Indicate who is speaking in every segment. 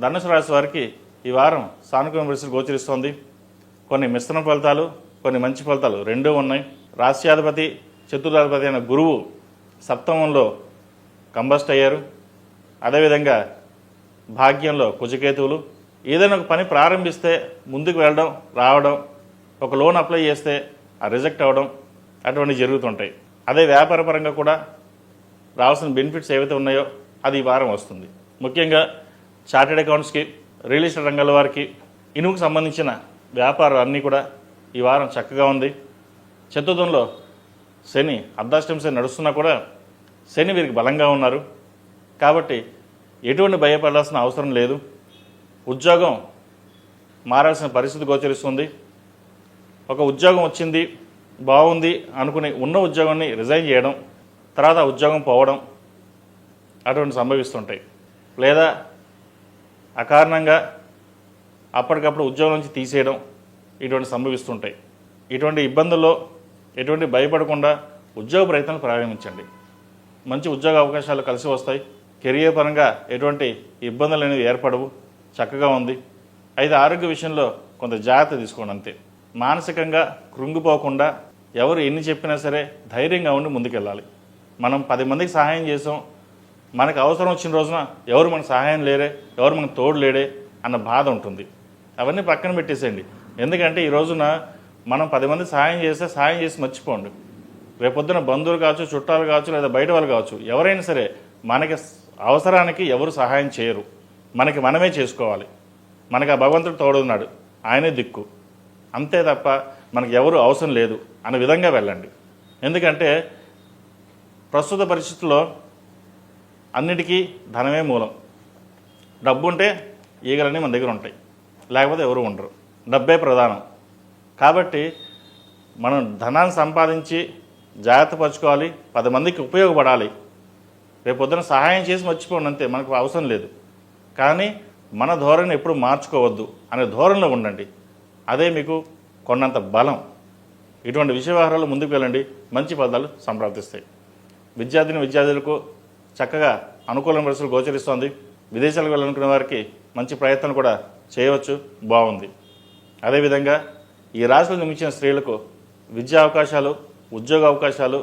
Speaker 1: ధనుసు రాశి వారికి ఈ వారం సానుకూల పరిస్థితులు గోచరిస్తోంది. కొన్ని మిశ్రమ ఫలితాలు, కొన్ని మంచి ఫలితాలు రెండూ ఉన్నాయి. రాశ్యాధిపతి, చతుర్థాధిపతి అయిన గురువు సప్తమంలో కంబస్ట్ అయ్యారు. అదేవిధంగా భాగ్యంలో కుజకేతువులు. ఏదైనా ఒక పని ప్రారంభిస్తే ముందుకు వెళ్ళడం, రావడం, ఒక లోన్ అప్లై చేస్తే ఆ రిజెక్ట్ అవ్వడం అటువంటివి జరుగుతుంటాయి. అదే వ్యాపారపరంగా కూడా రావాల్సిన బెనిఫిట్స్ ఏవైతే ఉన్నాయో అది ఈ వారం వస్తుంది. ముఖ్యంగా చార్టెడ్ అకౌంట్స్కి, రియల్ ఎస్టేట్ రంగాల వారికి, ఇనుముకు సంబంధించిన వ్యాపారాలు అన్నీ కూడా ఈ వారం చక్కగా ఉంది. చతుర్థంలో శని, అర్ధాష్టమ శని నడుస్తున్నా కూడా శని వీరికి బలంగా ఉన్నారు. కాబట్టి ఎటువంటి భయపడాల్సిన అవసరం లేదు. ఉద్యోగం మారాల్సిన పరిస్థితి గోచరిస్తుంది. ఒక ఉద్యోగం వచ్చింది, బాగుంది అనుకుని ఉన్న ఉద్యోగాన్ని రిజైన్ చేయడం, తర్వాత ఉద్యోగం పోవడం అటువంటి సంభవిస్తుంటాయి. లేదా అకారణంగా అప్పటికప్పుడు ఉద్యోగం నుంచి తీసేయడం ఇటువంటి సంభవిస్తుంటాయి. ఇటువంటి ఇబ్బందుల్లో ఎటువంటి భయపడకుండా ఉద్యోగ ప్రయత్నాలు ప్రారంభించండి. మంచి ఉద్యోగ అవకాశాలు కలిసి వస్తాయి. కెరియర్ పరంగా ఎటువంటి ఇబ్బందులు అనేవి ఏర్పడవు. చక్కగా ఉంది. అయితే ఆరోగ్య విషయంలో కొంత జాగ్రత్త తీసుకోండి అంతే. మానసికంగా కృంగిపోకుండా ఎవరు ఎన్ని చెప్పినా సరే ధైర్యంగా ఉండి ముందుకెళ్ళాలి. మనం 10 మందికి సహాయం చేసాం, మనకు అవసరం వచ్చిన రోజున ఎవరు మనకు సహాయం లేరే, ఎవరు మనకు తోడు లేడే అన్న బాధ ఉంటుంది. అవన్నీ పక్కన పెట్టేసేయండి. ఎందుకంటే ఈ రోజున మనం 10 మంది సహాయం చేస్తే సహాయం చేసి మర్చిపోండి. రేపొద్దున బంధువులు కావచ్చు, చుట్టాలు కావచ్చు, లేదా బయట వాళ్ళు కావచ్చు, ఎవరైనా సరే మనకి అవసరానికి ఎవరు సహాయం చేయరు. మనకి మనమే చేసుకోవాలి. మనకు ఆ భగవంతుడు తోడున్నాడు, ఆయనే దిక్కు. అంతే తప్ప మనకు ఎవరు అవసరం లేదు అన్న విధంగా వెళ్ళండి. ఎందుకంటే ప్రస్తుత పరిస్థితుల్లో అన్నిటికీ ధనమే మూలం. డబ్బు ఉంటే ఈగలన్నీ మన దగ్గర ఉంటాయి, లేకపోతే ఎవరు ఉండరు. డబ్బే ప్రధానం. కాబట్టి మనం ధనాన్ని సంపాదించి జాగ్రత్త పరచుకోవాలి, 10 మందికి ఉపయోగపడాలి. రేపొద్దున సహాయం చేసి మర్చిపోండి అంతే, మనకు అవసరం లేదు. కానీ మన ధోరణి ఎప్పుడు మార్చుకోవద్దు అనే ధోరణిలో ఉండండి. అదే మీకు కొన్నంత బలం. ఇటువంటి విషయ వ్యవహారాలు ముందుకు వెళ్ళండి, మంచి ఫలితాలు సంప్రాప్తిస్తాయి. విద్యార్థులకు చక్కగా అనుకూలమైన పరిస్థితులు గోచరిస్తోంది. విదేశాలకు వెళ్ళాలనుకునే వారికి మంచి ప్రయత్నం కూడా చేయవచ్చు, బాగుంది. అదేవిధంగా ఈ రాశిలో జన్మించిన స్త్రీలకు విద్యా అవకాశాలు, ఉద్యోగ అవకాశాలు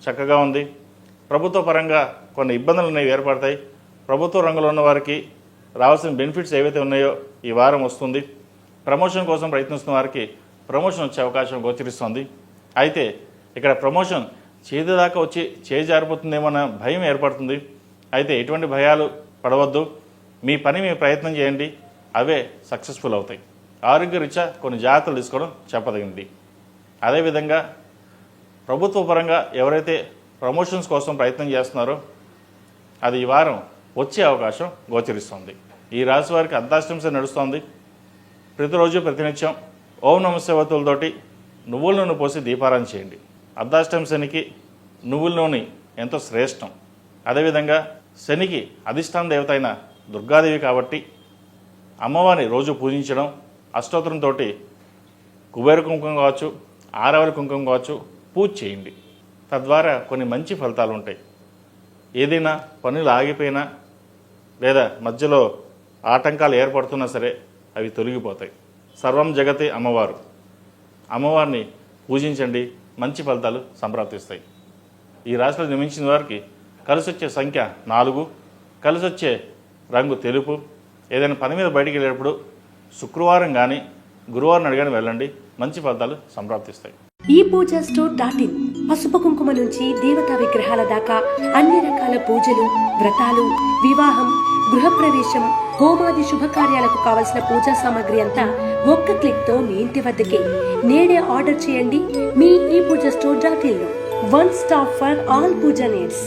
Speaker 1: చక్కగా ఉంది. ప్రభుత్వ పరంగా కొన్ని ఇబ్బందులు అనేవి ఏర్పడతాయి. ప్రభుత్వ రంగంలో ఉన్న వారికి రావాల్సిన బెనిఫిట్స్ ఏవైతే ఉన్నాయో ఈ వారం వస్తుంది. ప్రమోషన్ కోసం ప్రయత్నిస్తున్న వారికి ప్రమోషన్ వచ్చే అవకాశం గోచరిస్తుంది. అయితే ఇక్కడ ప్రమోషన్ చేతిదాకా వచ్చి చేజారిపోతుందేమో అన్న భయం ఏర్పడుతుంది. అయితే ఎటువంటి భయాలు పడవద్దు. మీ పని మీ ప్రయత్నం చేయండి, అవే సక్సెస్ఫుల్ అవుతాయి. ఆరోగ్య రీత్యా కొన్ని జాగ్రత్తలు తీసుకోవడం చెప్పదగింది. అదేవిధంగా ప్రభుత్వ పరంగా ఎవరైతే ప్రమోషన్స్ కోసం ప్రయత్నం చేస్తున్నారో అది ఈ వారం వచ్చే అవకాశం గోచరిస్తుంది. ఈ రాశి వారికి అర్ధాష్టమ శని నడుస్తోంది. ప్రతిరోజు ప్రతినిత్యం ఓం నమః శివాయతోటి నువ్వుల నూనె పోసి దీపారాధన చేయండి. అర్ధాష్టమ శనికి నువ్వుల నూనె ఎంతో శ్రేష్టం. అదేవిధంగా శనికి అధిష్టాన దేవత అయిన దుర్గాదేవి కాబట్టి అమ్మవారిని రోజు పూజించడం, అష్టోత్తరంతో కుబేర కుంకుమ కావచ్చు, ఆరవల కుంకుమ కావచ్చు పూజ చేయండి. తద్వారా కొన్ని మంచి ఫలితాలు ఉంటాయి. ఏదైనా పనులు ఆగిపోయినా లేదా మధ్యలో ఆటంకాలు ఏర్పడుతున్నా సరే అవి తొలగిపోతాయి. సర్వం జగతే అమ్మవారు. అమ్మవారిని పూజించండి, మంచి ఫలితాలు సంప్రాప్తిస్తాయి. ఈ రాశిలో జన్మించిన వారికి కలిసి వచ్చే సంఖ్య 4, కలిసి వచ్చే రంగు తెలుపు. ఏదైనా పని మీద బయటికి వెళ్ళేటప్పుడు శుక్రవారం కానీ గురువారం అడిగాని వెళ్ళండి, మంచి ఫలితాలు సంప్రాప్తిస్తాయి.
Speaker 2: ఈ పూజా స్టోర్ .in పసుపు కుంకుమ నుంచి దేవతా విగ్రహాల దాకా అన్ని రకాల పూజలు, వ్రతాలు, వివాహం, గృహప్రవేశం, హోమాది శుభకార్యాలకు కావలసిన పూజా సామాగ్రి అంతా ఒక్క క్లిక్ తో మీ ఇంటి వద్దకే. నేడే ఆర్డర్ చేయండి మీ ఈ పూజా స్టోర్ .in లో. One stop for all puja needs.